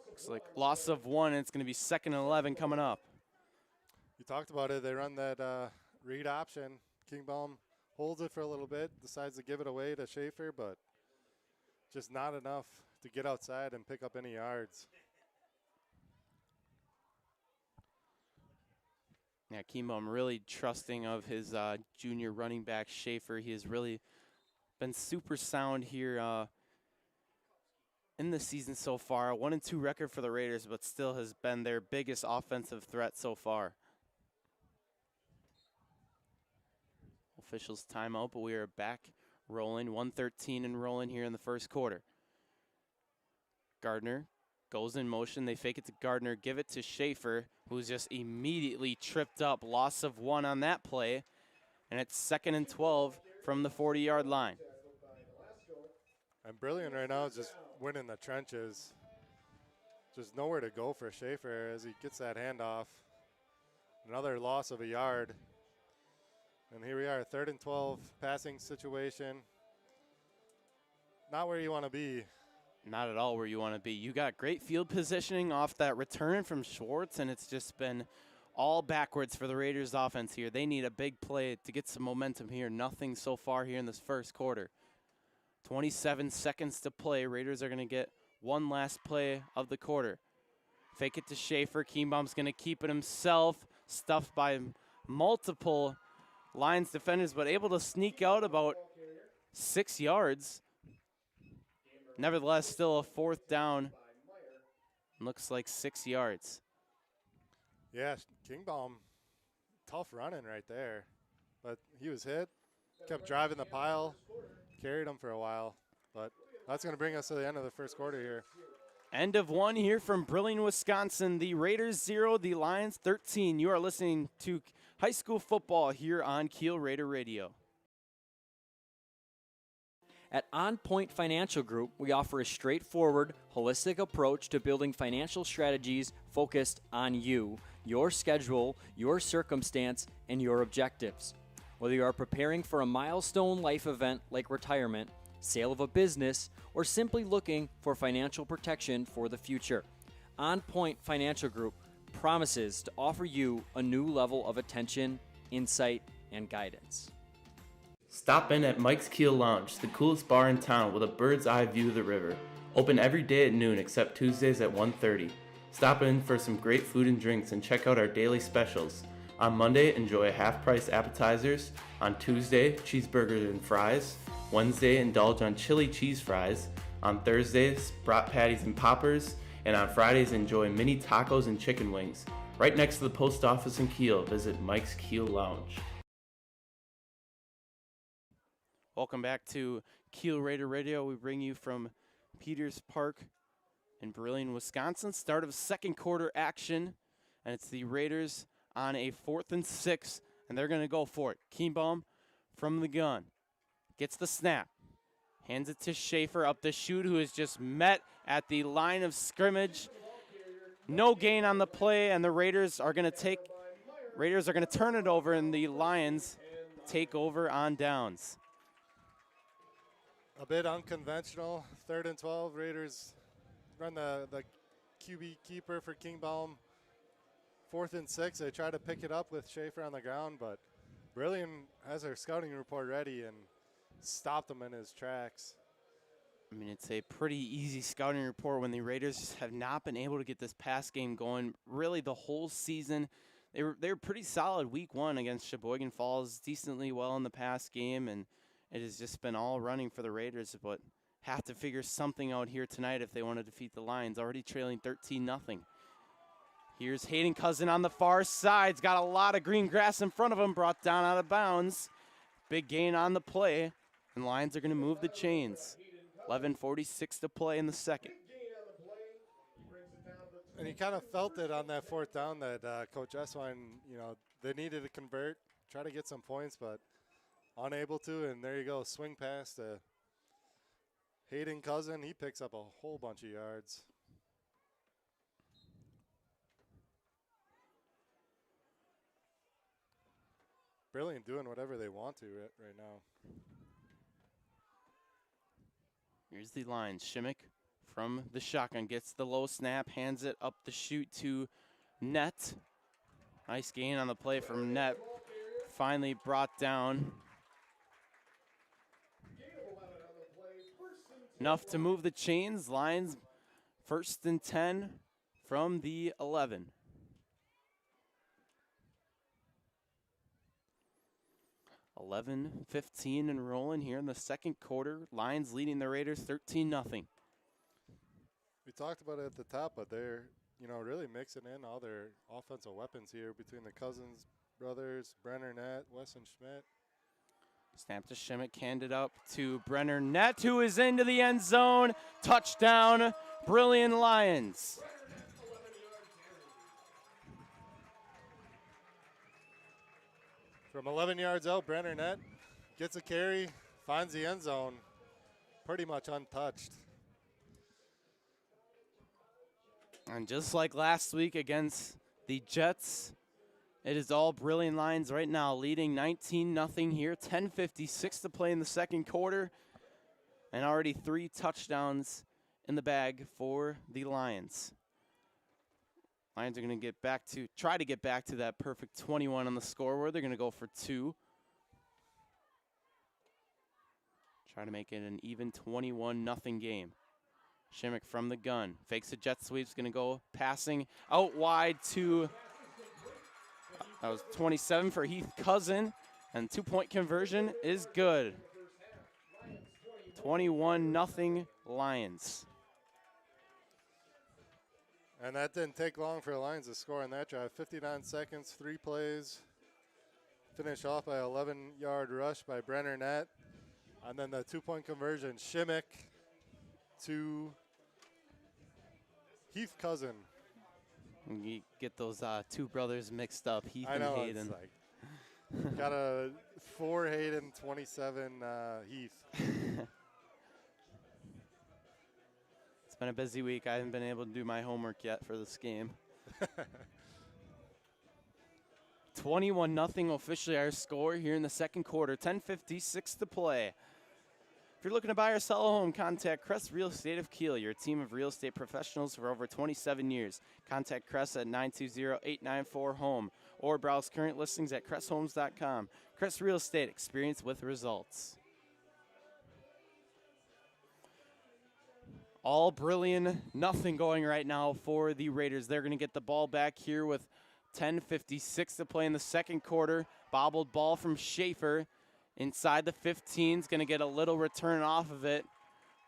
Looks like loss of 1, and it's going to be 2nd and 11 coming up. You talked about it. They run that read option. Kingbaum holds it for a little bit, decides to give it away to Schaefer, but just not enough to get outside and pick up any yards. Yeah, Kingbaum really trusting of his junior running back, Schaefer. He has really been super sound here in the season so far. 1-2 record for the Raiders, but still has been their biggest offensive threat so far. Officials timeout, but we are back rolling. 1:13 and rolling here in the first quarter. Gardner goes in motion. They fake it to Gardner, give it to Schaefer, who's just immediately tripped up. Loss of 1 on that play, and it's 2nd and 12 from the 40-yard line. And Brillion right now is just winning the trenches. Just nowhere to go for Schaefer as he gets that handoff. Another loss of a yard. And here we are, 3rd and 12, passing situation. Not where you want to be. Not at all where you want to be. You got great field positioning off that return from Schwartz, and it's just been all backwards for the Raiders offense here. They need a big play to get some momentum here. Nothing so far here in this first quarter. 27 seconds to play. Raiders are going to get one last play of the quarter. Fake it to Schaefer. Keenbaum's going to keep it himself. Stuffed by multiple Lions defenders, but able to sneak out about 6 yards. Nevertheless, still a 4th down. Looks like 6 yards. Yeah, Kingbaum, tough running right there. But he was hit, kept driving the pile, carried him for a while. But that's going to bring us to the end of the first quarter here. End of one here from Brillion, Wisconsin. The Raiders 0, the Lions 13. You are listening to high school football here on Kiel Raider Radio. At On Point Financial Group, we offer a straightforward, holistic approach to building financial strategies focused on you, your schedule, your circumstance, and your objectives. Whether you are preparing for a milestone life event like retirement, sale of a business, or simply looking for financial protection for the future, On Point Financial Group promises to offer you a new level of attention, insight, and guidance. Stop in at Mike's Kiel Lounge, the coolest bar in town with a bird's eye view of the river. Open every day at noon except Tuesdays at 1:30. Stop in for some great food and drinks and check out our daily specials. On Monday, enjoy half-price appetizers. On Tuesday, cheeseburgers and fries. Wednesday, indulge on chili cheese fries. On Thursdays, brat patties and poppers. And on Fridays, enjoy mini tacos and chicken wings. Right next to the post office in Kiel, visit Mike's Kiel Lounge. Welcome back to Kiel Raider Radio. We bring you from Peters Park in Brillion, Wisconsin. Start of second quarter action, and it's the Raiders on a 4th and 6, and they're going to go for it. Kienbaum from the gun. Gets the snap. Hands it to Schaefer up the chute, who is just met at the line of scrimmage. No gain on the play, and the Raiders are going to turn it over, and the Lions take over on downs. A bit unconventional. 3rd and 12. Raiders run the QB keeper for Kienbaum. 4th and 6. They try to pick it up with Schaefer on the ground, but Brillion has their scouting report ready and stopped him in his tracks. I mean, it's a pretty easy scouting report when the Raiders have not been able to get this pass game going really the whole season. They were pretty solid week 1 against Sheboygan Falls, decently well in the pass game, and it has just been all running for the Raiders, but have to figure something out here tonight if they want to defeat the Lions, already trailing 13-0. Here's Hayden Cousin on the far side. He's got a lot of green grass in front of him, brought down out of bounds. Big gain on the play, and Lions are going to move the chains. 11:46 to play in the second. And you kind of felt it on that 4th down that Coach Eswine, they needed to convert, try to get some points, but unable to, and there you go, swing pass to Hayden Cousin. He picks up a whole bunch of yards. Brilliant doing whatever they want to right now. Here's the Lions. Shimmick from the shotgun gets the low snap, hands it up the chute to Net. Nice gain on the play from Net. Finally brought down. Enough to move the chains. Lions 1st and 10 from the 11. (11:15) and rolling here in the second quarter. Lions leading the Raiders 13-0. We talked about it at the top, but they're really mixing in all their offensive weapons here between the Cousins brothers, Brenner Nett, Wesson Schmidt. Snap to Shimmick, handed up to Brenner Nett, who is into the end zone. Touchdown, Brillion Lions. From 11 yards out, Brenner Nett gets a carry, finds the end zone, pretty much untouched. And just like last week against the Jets, it is all Brillion Lions right now, leading 19-0 here. 10:56 to play in the second quarter, and already 3 touchdowns in the bag for the Lions. Lions are going to try to get back to that perfect 21 on the scoreboard. They're going to go for 2. Try to make it an even 21-0 game. Shimmick from the gun. Fakes a jet sweep. Going to go passing out wide to, that was 27 for Heath Cousin. And 2-point conversion is good. 21-0 Lions. And that didn't take long for the Lions to score on that drive. 59 seconds, 3 plays. Finish off by an 11-yard rush by Brenner Nett. And then the 2-point conversion, Shimmick to Heath Cousin. You get those two brothers mixed up, Heath I and know, Hayden. it's like, got a 4 Hayden, 27 Heath. It's been a busy week. I haven't been able to do my homework yet for this game. 21-0 officially our score here in the second quarter. 10:56 to play. If you're looking to buy or sell a home, contact Crest Real Estate of Kiel, your team of real estate professionals for over 27 years. Contact Crest at 920-894-HOME or browse current listings at cresthomes.com. Crest Real Estate, experience with results. All Brillion, nothing going right now for the Raiders. They're going to get the ball back here with 10:56 to play in the second quarter. Bobbled ball from Schaefer. Inside the 15, is going to get a little return off of it.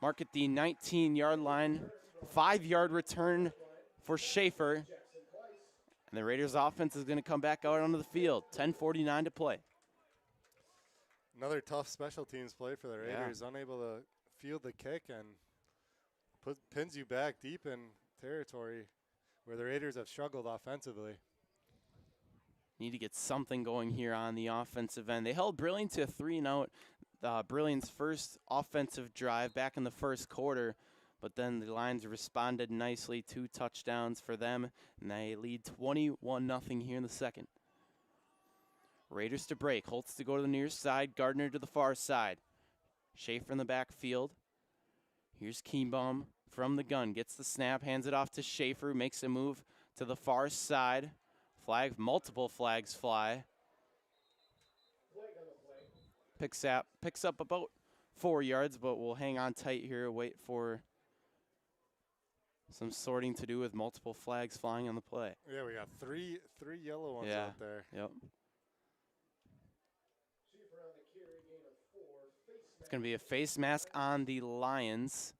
Mark at the 19-yard line. 5-yard return for Schaefer. And the Raiders offense is going to come back out onto the field. 10:49 to play. Another tough special teams play for the Raiders. Yeah. Unable to field the kick and pins you back deep in territory where the Raiders have struggled offensively. Need to get something going here on the offensive end. They held Brillion to a 3-and-out. Brillion's first offensive drive back in the first quarter, but then the Lions responded nicely. 2 touchdowns for them, and they lead 21-0 here in the second. Raiders to break. Holtz to go to the near side. Gardner to the far side. Schaefer in the backfield. Here's Kienbaum from the gun. Gets the snap, hands it off to Schaefer. Makes a move to the far side. Multiple flags fly. Picks up about 4 yards, but we'll hang on tight here, wait for some sorting to do with multiple flags flying on the play. Yeah, we got three yellow ones out there. Yep. It's going to be a face mask on the Lions.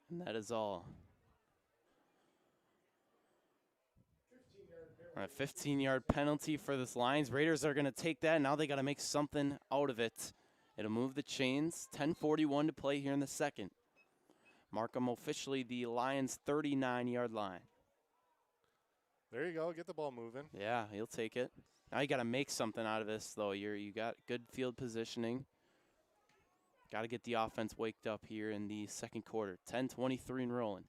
And that is all. All right, 15-yard penalty for this Lions. Raiders are going to take that. Now they got to make something out of it. It'll move the chains. 10:41 to play here in the second. Markham officially the Lions' 39-yard line. There you go. Get the ball moving. Yeah, he'll take it. Now you got to make something out of this, though. You got good field positioning. Got to get the offense waked up here in the second quarter. 10:23 and rolling.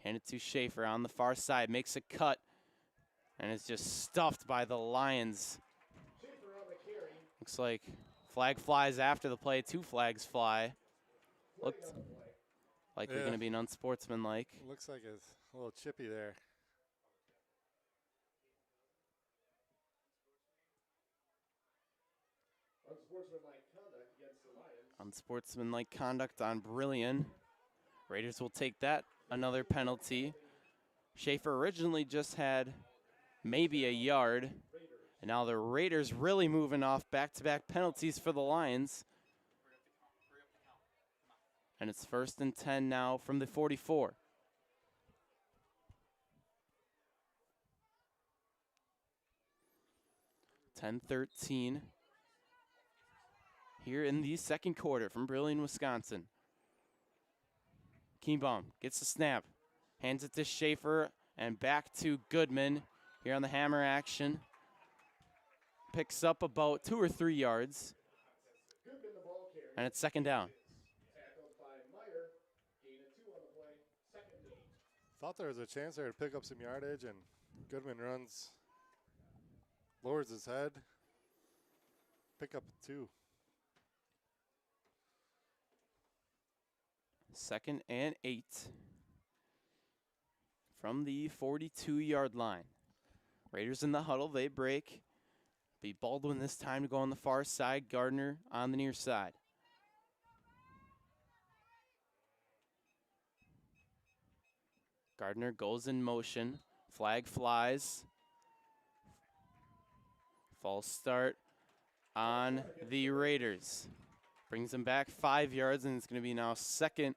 Hand it to Schaefer on the far side. Makes a cut. And it's just stuffed by the Lions. Looks like flag flies after the play. 2 flags fly. Looked like they're going to be an unsportsmanlike. Looks like it's a little chippy there. Unsportsmanlike conduct on Brillion. Raiders will take that. Another penalty. Schaefer originally just had maybe a yard. And now the Raiders really moving off back-to-back penalties for the Lions. And it's 1st and 10 now from the 44. (10:13) here in the second quarter from Brillion, Wisconsin. Kienbaum gets the snap, hands it to Schaefer, and back to Goodman here on the hammer action. Picks up about 2 or 3 yards. And it's second down. Thought there was a chance there to pick up some yardage, and Goodman runs, lowers his head, pick up 2. 2nd and 8 from the 42-yard line. Raiders in the huddle, they break. Be Baldwin this time to go on the far side. Gardner on the near side. Gardner goes in motion. Flag flies. False start on the Raiders. Brings them back 5 yards, and it's going to be now 2nd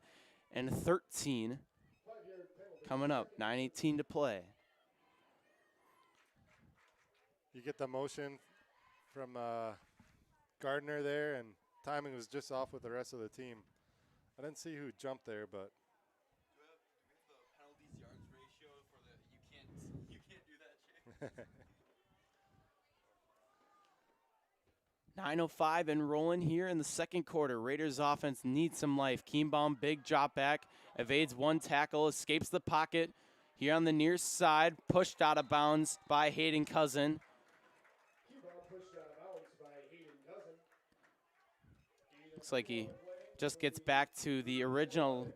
and 13. Coming up, 9:18 to play. You get the motion from Gardner there, and timing was just off with the rest of the team. I didn't see who jumped there, but 9:05 and rolling here in the second quarter. Raiders offense needs some life. Kienbaum, big drop back, evades one tackle, escapes the pocket. Here on the near side, pushed out of bounds by Hayden Cousin. Looks like he just gets back to the original,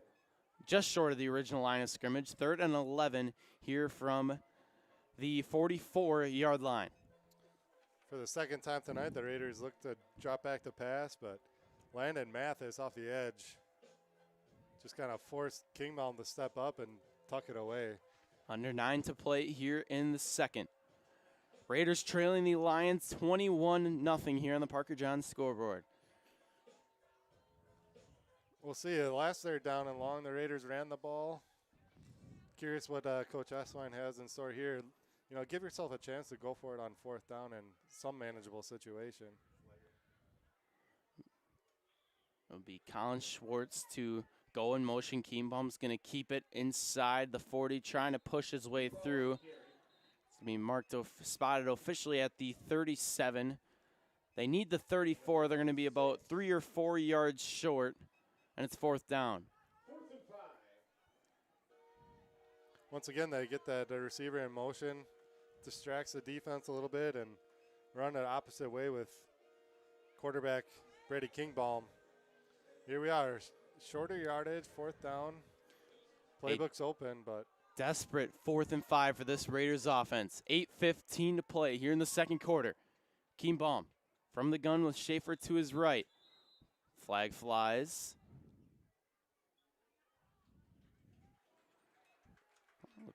just short of the original line of scrimmage. 3rd and 11 here from the 44-yard line. For the second time tonight, the Raiders look to drop back to pass, but Landon Mathis off the edge just kind of forced Kingbaum to step up and tuck it away. Under 9 to play here in the second. Raiders trailing the Lions 21-0 here on the Parker Johns scoreboard. We'll see. The last 3rd down and long, the Raiders ran the ball. Curious what Coach Esswein has in store here. You know, give yourself a chance to go for it on 4th down in some manageable situation. It'll be Colin Schwartz to go in motion. Kienbaum's going to keep it inside the 40, trying to push his way through. It's going to be spotted officially at the 37. They need the 34. They're going to be about 3 or 4 yards short, and it's 4th down. Once again, they get that receiver in motion, distracts the defense a little bit, and run the opposite way with quarterback Brady Kingbaum. Here we are, shorter yardage, 4th down. Playbook's open, but desperate 4th and 5 for this Raiders offense. 8:15 to play here in the second quarter. Kienbaum from the gun with Schaefer to his right. Flag flies.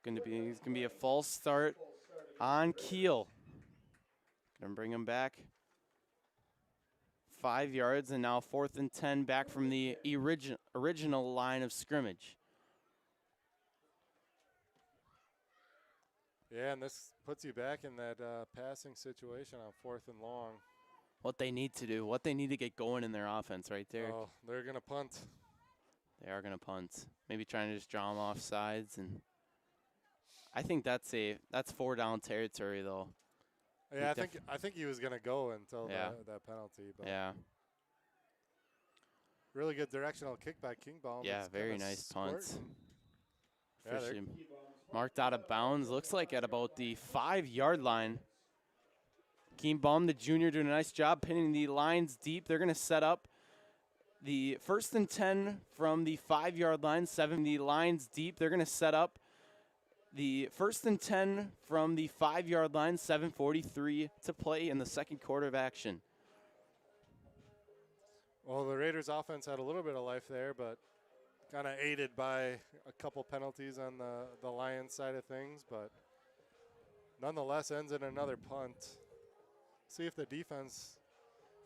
He's gonna be a false start on Kiel. Gonna bring him back 5 yards, and now 4th and 10 back from the original line of scrimmage. Yeah, and this puts you back in that passing situation on 4th and long. What they need to do, what they need to get going in their offense right there. Oh, they're gonna punt. They are gonna punt. Maybe trying to just draw them off sides, and I think that's 4 down territory though. Yeah, I think he was gonna go until that penalty. But yeah. Really good directional kick by Kingbaum. Yeah, it's very nice punt. Yeah, Officially marked out of bounds. Looks like at about the 5-yard line. Kienbaum, the junior, doing a nice job pinning the lines deep. They're going to set up the 1st and 10 from the 5-yard line. 70 lines deep. They're going to set up the 1st and 10 from the 5-yard line. 7:43 to play in the second quarter of action. Well, the Raiders offense had a little bit of life there, but kind of aided by a couple penalties on the Lions side of things, but nonetheless ends in another punt. See if the defense,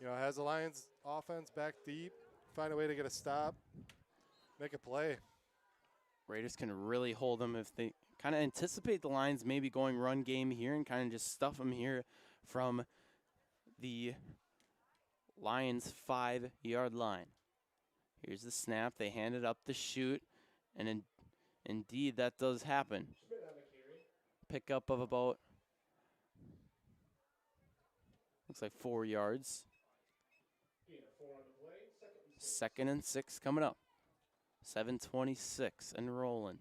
has the Lions offense back deep, find a way to get a stop, make a play. Raiders can really hold them if they kind of anticipate the Lions maybe going run game here and kind of just stuff them here from the Lions 5-yard line. Here's the snap. They hand it up the chute, and indeed that does happen. Pickup of about, looks like 4 yards. 2nd and 6 coming up. 7:26 and rolling.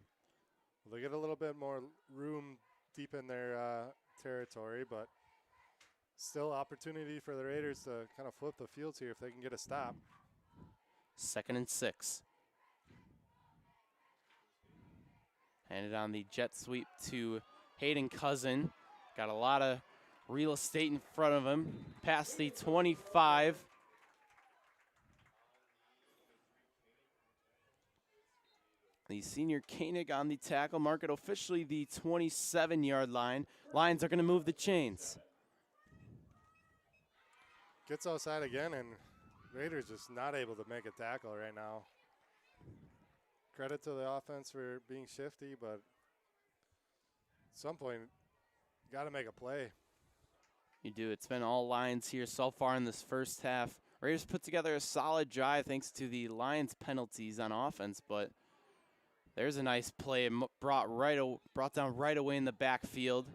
Well, they get a little bit more room deep in their territory, but still opportunity for the Raiders to kind of flip the fields here if they can get a stop. 2nd and 6. Handed on the jet sweep to Hayden Cousin. Got a lot of real estate in front of him. Past the 25. The senior Koenig on the tackle. Mark it officially the 27-yard line. Lions are going to move the chains. Gets outside again, and Raiders just not able to make a tackle right now. Credit to the offense for being shifty, but at some point, you got to make a play. You do. It's been all Lions here so far in this first half. Raiders put together a solid drive thanks to the Lions penalties on offense, but there's a nice play brought down right away in the backfield.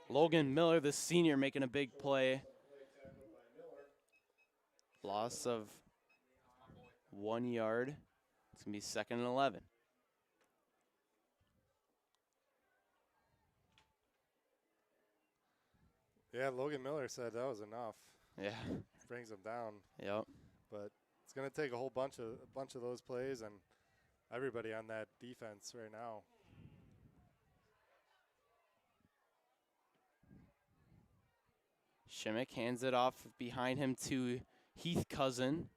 Logan Miller, the senior, making a big play. Loss of 1 yard. It's going to be 2nd and 11. Yeah, Logan Miller said that was enough. Yeah. Brings him down. Yep. But it's going to take a bunch of those plays and everybody on that defense right now. Shimmick hands it off behind him to Heath Cousin.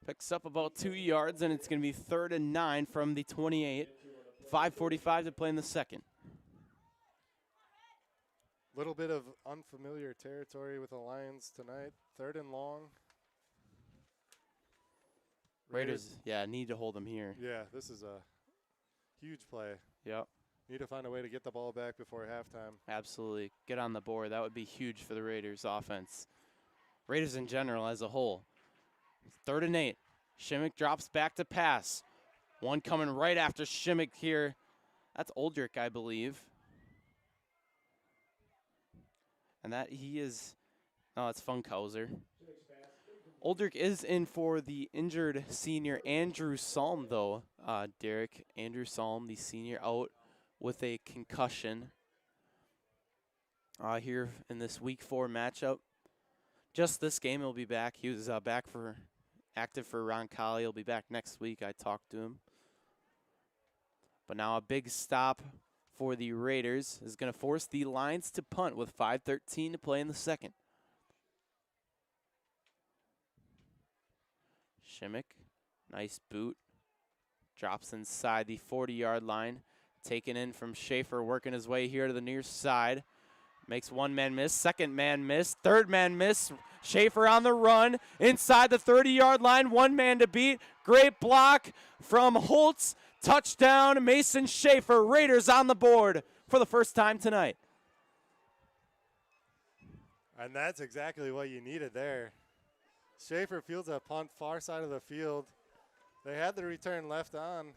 Picks up about 2 yards, and it's going to be 3rd and 9 from the 28. 5:45 to play in the second. Little bit of unfamiliar territory with the Lions tonight. 3rd and long. Raiders, yeah, need to hold them here. Yeah, this is a huge play. Yep. Need to find a way to get the ball back before halftime. Absolutely. Get on the board. That would be huge for the Raiders offense. Raiders in general as a whole. 3rd and 8. Shimmick drops back to pass. One coming right after Shimmick here. That's Oldrick, I believe. And that he is, oh, it's Funkhauser. Oldrick is in for the injured senior Andrew Salm, though, Derek. Andrew Salm, the senior, out with a concussion here in this Week 4 matchup. Just this game, he'll be back. He was active for Roncalli. He'll be back next week. I talked to him. But now a big stop for the Raiders is going to force the Lions to punt with 5:13 to play in the second. Shimmick, nice boot. Drops inside the 40-yard line. Taken in from Schaefer, working his way here to the near side. Makes one man miss, second man miss, third man miss. Schaefer on the run, inside the 30-yard line, one man to beat. Great block from Holtz. Touchdown, Mason Schaefer. Raiders on the board for the first time tonight. And that's exactly what you needed there. Schaefer fields a punt far side of the field. They had the return left on.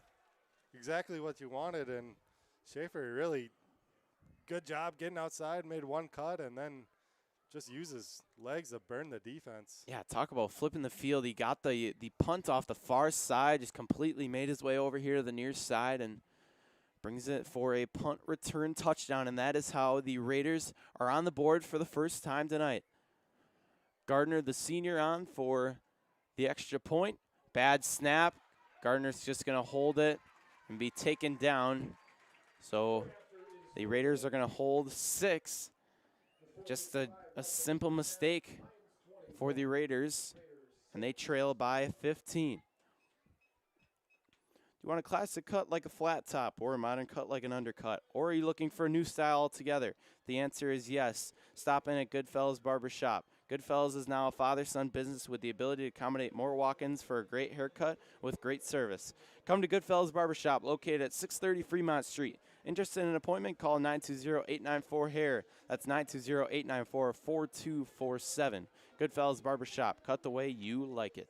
Exactly what you wanted, and Schaefer really good job getting outside, made one cut, and then just uses legs to burn the defense. Yeah, talk about flipping the field. He got the punt off the far side, just completely made his way over here to the near side and brings it for a punt return touchdown, and that is how the Raiders are on the board for the first time tonight. Gardner, the senior, on for the extra point. Bad snap. Gardner's just going to hold it and be taken down. So the Raiders are going to hold 6. Just a simple mistake for the Raiders, and they trail by 15. Do you want a classic cut like a flat top or a modern cut like an undercut? Or are you looking for a new style altogether? The answer is yes. Stop in at Goodfellas Barbershop. Goodfellas is now a father-son business with the ability to accommodate more walk-ins for a great haircut with great service. Come to Goodfellas Barbershop, located at 630 Fremont Street. Interested in an appointment? Call 920-894-HAIR. That's 920-894-4247. Goodfellas Barbershop. Cut the way you like it.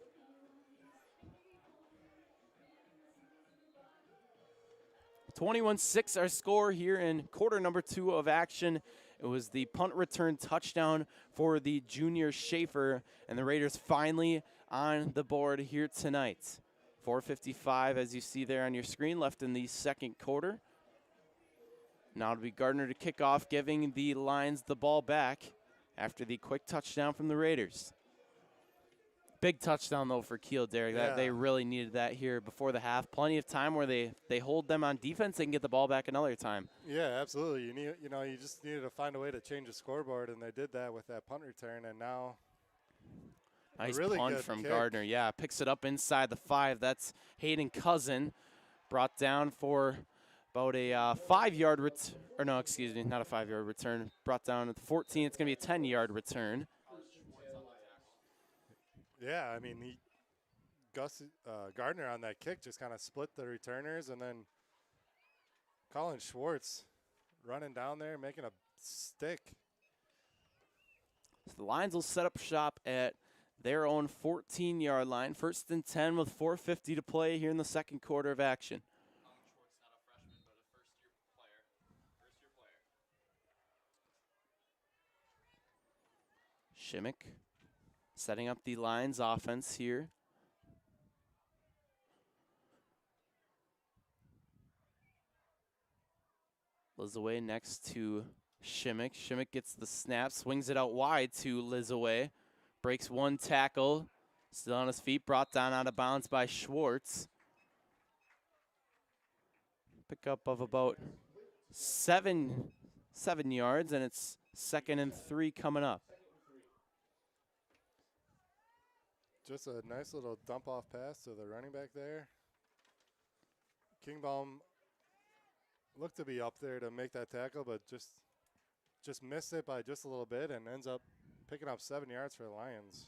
(21-6) our score here in quarter number 2 of action. It was the punt return touchdown for the junior Schaefer, and the Raiders finally on the board here tonight. 4:55, as you see there on your screen, left in the second quarter. Now it'll be Gardner to kick off, giving the Lions the ball back after the quick touchdown from the Raiders. Big touchdown, though, for Kiel, Derek. Yeah. They really needed that here before the half. Plenty of time where they hold them on defense. They can get the ball back another time. Yeah, absolutely. You just needed to find a way to change the scoreboard, and they did that with that punt return, and now nice really punt good from kick. Gardner. Yeah, picks it up inside the 5. That's Hayden Cousin, brought down for about a 5-yard return. Or no, excuse me, not a 5-yard return. Brought down at the 14. It's going to be a 10-yard return. Yeah, I mean, Gardner on that kick just kind of split the returners, and then Colin Schwartz running down there, making a stick. So the Lions will set up shop at their own 14-yard line. 1st and 10 with 4:50 to play here in the second quarter of action. Shimmick setting up the Lions offense here. Lizaway next to Shimmick. Shimmick gets the snap, swings it out wide to Lizaway. Breaks one tackle, still on his feet, brought down out of bounds by Schwartz. Pickup of about seven yards, and it's 2nd and 3 coming up. Just a nice little dump off pass to the running back there. Kingbaum looked to be up there to make that tackle, but just missed it by just a little bit and ends up picking up 7 yards for the Lions.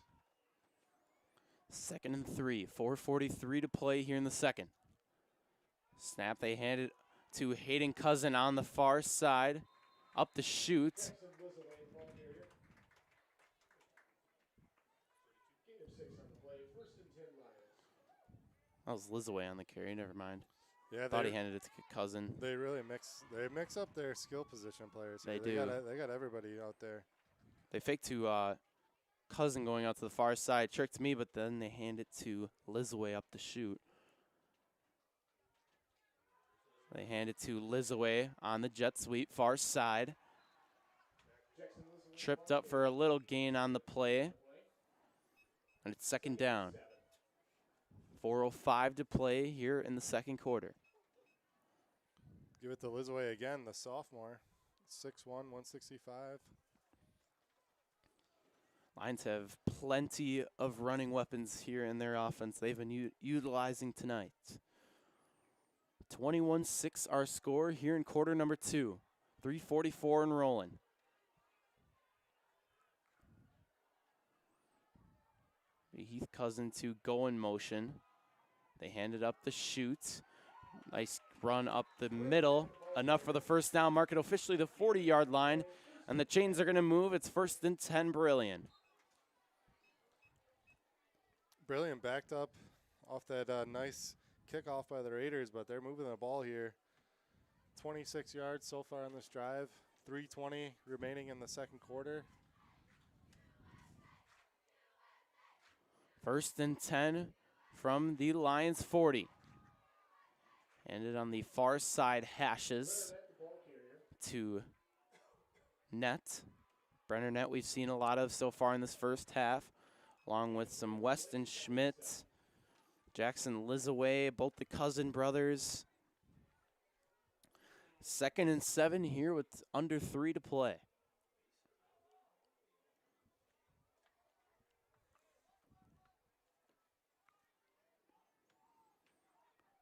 2nd and 3, 4:43 to play here in the second. Snap, they hand it to Hayden Cousin on the far side. Up the chute. That was Lizaway on the carry, never mind. Yeah, thought he handed it to Cousin. They really mix up their skill position players. They do. do. They got everybody out there. They fake to Cousin going out to the far side. Tricked me, but then they hand it to Lizaway up the chute. They hand it to Lizaway on the jet sweep, far side. Tripped up for a little gain on the play. And it's 2nd down. 4:05 to play here in the second quarter. Give it to Lizaway again, the sophomore. 6'1", 165. Lions have plenty of running weapons here in their offense they've been utilizing tonight. 21-6 our score here in quarter number 2. 3:44 and rolling. Heath Cousin to go in motion. They hand it up the chute. Nice run up the middle. Enough for the first down. Mark it officially the 40-yard line. And the chains are going to move. It's 1st and 10, Brillion. Brillion backed up off that nice kickoff by the Raiders, but they're moving the ball here. 26 yards so far on this drive. 3:20 remaining in the second quarter. 1st and 10 from the Lions 40. Handed on the far side hashes to Net. Brenner Net we've seen a lot of so far in this first half, along with some Weston Schmidt, Jackson Lizaway, both the Cousin brothers. 2nd and 7 here with under 3 to play.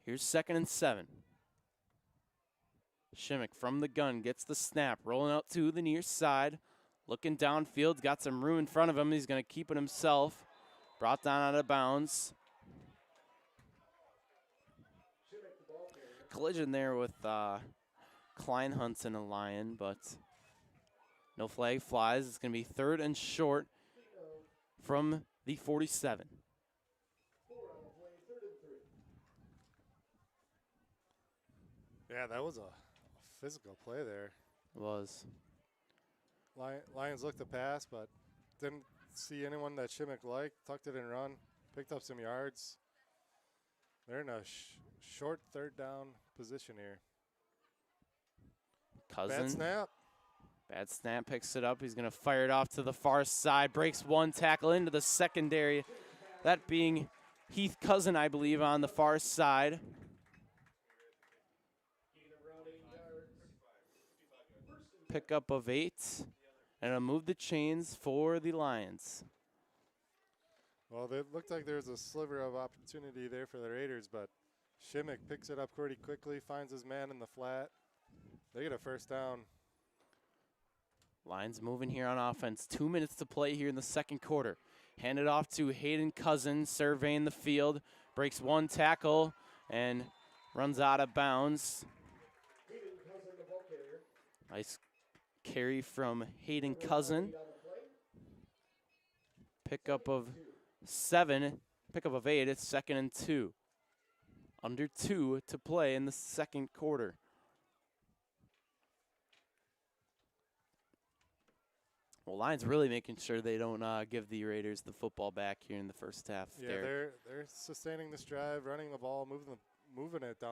Here's 2nd and 7. Shimmick from the gun gets the snap, rolling out to the near side. Looking downfield, got some room in front of him. He's going to keep it himself. Brought down out of bounds. Collision there with Klein Hunts and a Lion, but no flag flies. It's going to be 3rd and short from the 47. Yeah, that was a physical play there. It was. Lions looked to pass, but didn't see anyone that Shimmick liked. Tucked it and run. Picked up some yards. They're in a short 3rd down position here. Cousin. Bad snap. Bad snap, picks it up. He's going to fire it off to the far side. Breaks one tackle into the secondary. That being Heath Cousin, I believe, on the far side. Pickup of 8. And it'll move the chains for the Lions. Well, it looked like there was a sliver of opportunity there for the Raiders, but Shimmick picks it up pretty quickly, finds his man in the flat. They get a 1st down. Lions moving here on offense. 2 minutes to play here in the second quarter. Hand it off to Hayden Cousin, surveying the field. Breaks one tackle and runs out of bounds. Nice carry from Hayden Cousin. Pickup of 7, pickup of 8. It's 2nd and 2. Under 2 to play in the second quarter. Well, Lions really making sure they don't give the Raiders the football back here in the first half. Yeah, they're sustaining this drive, running the ball, moving it down